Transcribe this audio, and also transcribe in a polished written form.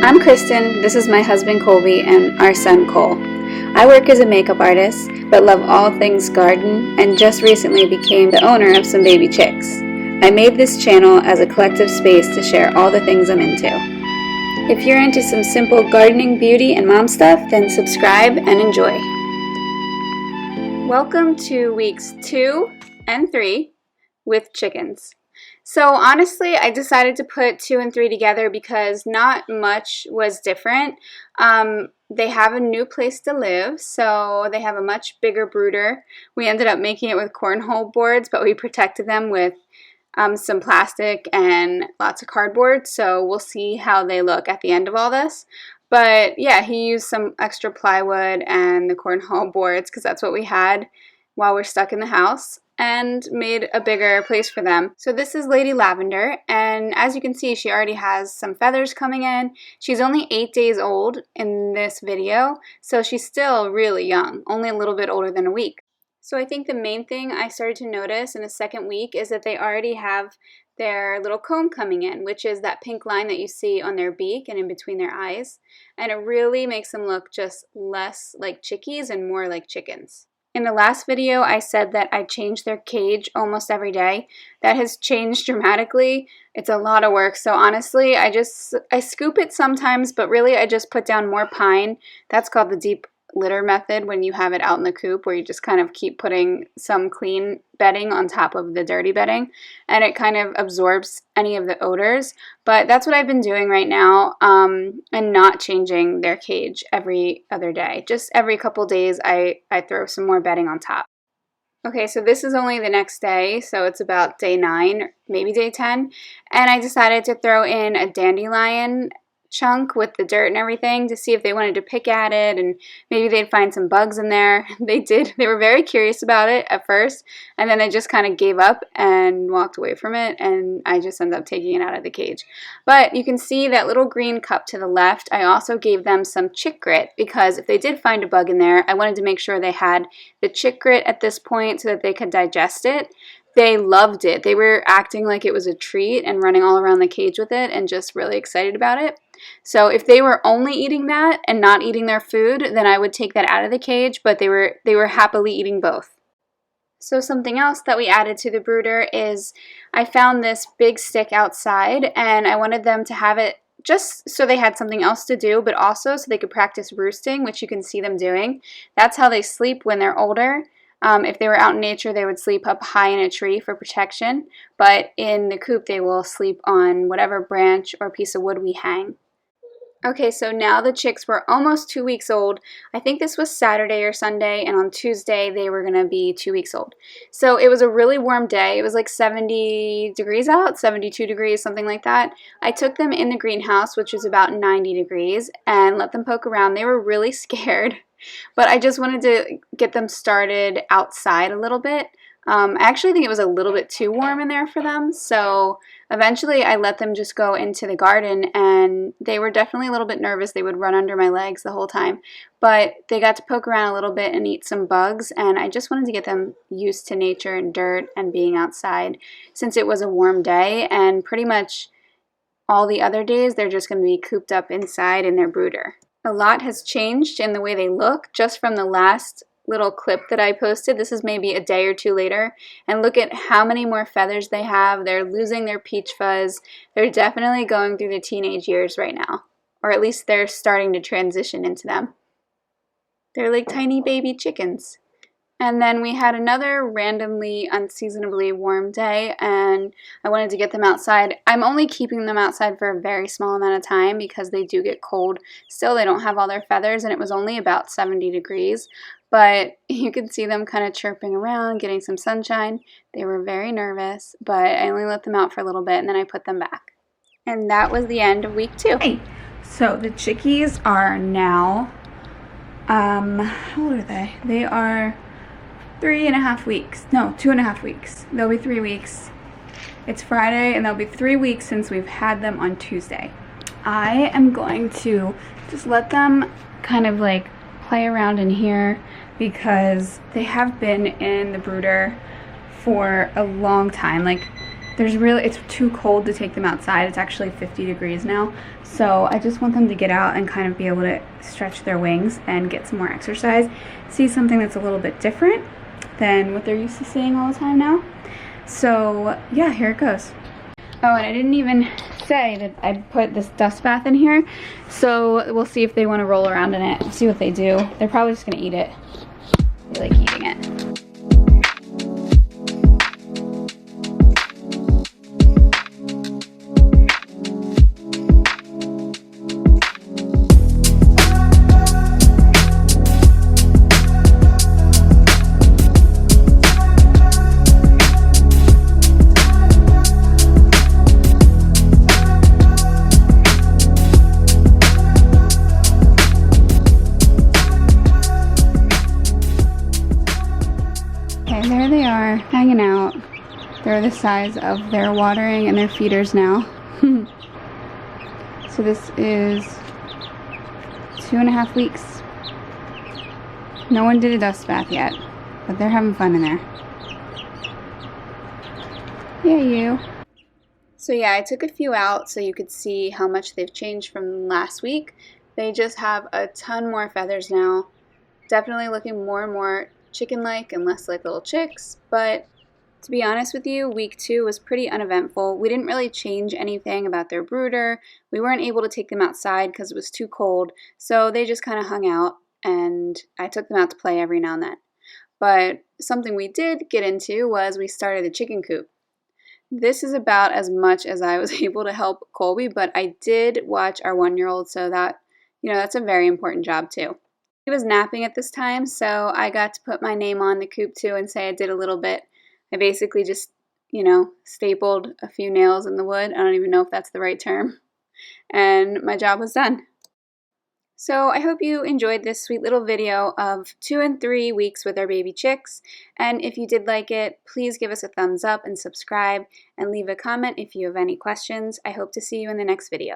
I'm Kristen, this is my husband Colby and our son Cole. I work as a makeup artist, but love all things garden and just recently became the owner of some baby chicks. I made this channel as a collective space to share all the things I'm into. If you're into some simple gardening, beauty, and mom stuff, then subscribe and enjoy. Welcome to weeks 2 and 3 with chickens. So honestly, I decided to put 2 and 3 together because not much was different. They have a new place to live, so they have a much bigger brooder. We ended up making it with cornhole boards, but we protected them with some plastic and lots of cardboard, so we'll see how they look at the end of all this. But yeah, he used some extra plywood and the cornhole boards because that's what we had while we're stuck in the house, and made a bigger place for them. So this is Lady Lavender, and as you can see, she already has some feathers coming in. She's only 8 days old in this video, so she's still really young, only a little bit older than a week. So I think the main thing I started to notice in the second week is that they already have their little comb coming in, which is that pink line that you see on their beak and in between their eyes. And it really makes them look just less like chickies and more like chickens. In the last video, I said that I change their cage almost every day. That has changed dramatically. It's a lot of work, so honestly, I scoop it sometimes, but really I just put down more pine. That's called the deep litter method when you have it out in the coop, where you just kind of keep putting some clean bedding on top of the dirty bedding, and it kind of absorbs any of the odors. But that's what I've been doing right now, and not changing their cage every other day. Just every couple days I throw some more bedding on top. Okay, so this is only the next day, so it's about day 9, maybe day 10, and I decided to throw in a dandelion chunk with the dirt and everything to see if they wanted to pick at it and maybe they'd find some bugs in there. They did. They were very curious about it at first, and then they just kind of gave up and walked away from it, and I just ended up taking it out of the cage. But you can see that little green cup to the left. I also gave them some chick grit because if they did find a bug in there, I wanted to make sure they had the chick grit at this point so that they could digest it. They loved it. They were acting like it was a treat and running all around the cage with it and just really excited about it. So if they were only eating that and not eating their food, then I would take that out of the cage, but they were happily eating both. So something else that we added to the brooder is I found this big stick outside, and I wanted them to have it just so they had something else to do, but also so they could practice roosting, which you can see them doing. That's how they sleep when they're older. If they were out in nature, they would sleep up high in a tree for protection, but in the coop, they will sleep on whatever branch or piece of wood we hang. Okay, so now the chicks were almost 2 weeks old. I think this was Saturday or Sunday, and on Tuesday, they were going to be 2 weeks old. So it was a really warm day. It was like 70 degrees out, 72 degrees, something like that. I took them in the greenhouse, which was about 90 degrees, and let them poke around. They were really scared. But I just wanted to get them started outside a little bit. I actually think it was a little bit too warm in there for them, so eventually I let them just go into the garden, and they were definitely a little bit nervous. They would run under my legs the whole time, but they got to poke around a little bit and eat some bugs, and I just wanted to get them used to nature and dirt and being outside since it was a warm day, and pretty much all the other days they're just going to be cooped up inside in their brooder. A lot has changed in the way they look just from the last little clip that I posted. This is maybe a day or two later, and look at how many more feathers they have. They're losing their peach fuzz. They're definitely going through the teenage years right now, or at least they're starting to transition into them. They're like tiny baby chickens. And then we had another randomly, unseasonably warm day, and I wanted to get them outside. I'm only keeping them outside for a very small amount of time because they do get cold. Still, they don't have all their feathers, and it was only about 70 degrees. But you could see them kind of chirping around, getting some sunshine. They were very nervous, but I only let them out for a little bit, and then I put them back. And that was the end of week 2. Hey, so the chickies are now, how old are they? They are 3.5 weeks. No, 2.5 weeks. They'll be 3 weeks. It's Friday, and they'll be 3 weeks since we've had them on Tuesday. I am going to just let them kind of like play around in here because they have been in the brooder for a long time. Like it's too cold to take them outside. It's actually 50 degrees now. So I just want them to get out and kind of be able to stretch their wings and get some more exercise. See something that's a little bit different than what they're used to seeing all the time now. So yeah, here it goes. Oh, and I didn't even say that I put this dust bath in here. So we'll see if they want to roll around in it. See what they do. They're probably just gonna eat it. They like eating it. Okay, there they are, hanging out. They're the size of their watering and their feeders now. So this is 2.5 weeks. No one did a dust bath yet, but they're having fun in there. Yeah, you. So yeah, I took a few out so you could see how much they've changed from last week. They just have a ton more feathers now. Definitely looking more and more chicken-like and less like little chicks, but to be honest with you, week 2 was pretty uneventful. We didn't really change anything about their brooder. We weren't able to take them outside because it was too cold, so they just kind of hung out, and I took them out to play every now and then. But something we did get into was we started the chicken coop. This is about as much as I was able to help Colby, but I did watch our 1-year-old, so that, that's a very important job too. He was napping at this time, so I got to put my name on the coop too and say I did a little bit. I basically just, stapled a few nails in the wood. I don't even know if that's the right term. And my job was done. So I hope you enjoyed this sweet little video of 2 and 3 weeks with our baby chicks. And if you did like it, please give us a thumbs up and subscribe and leave a comment if you have any questions. I hope to see you in the next video.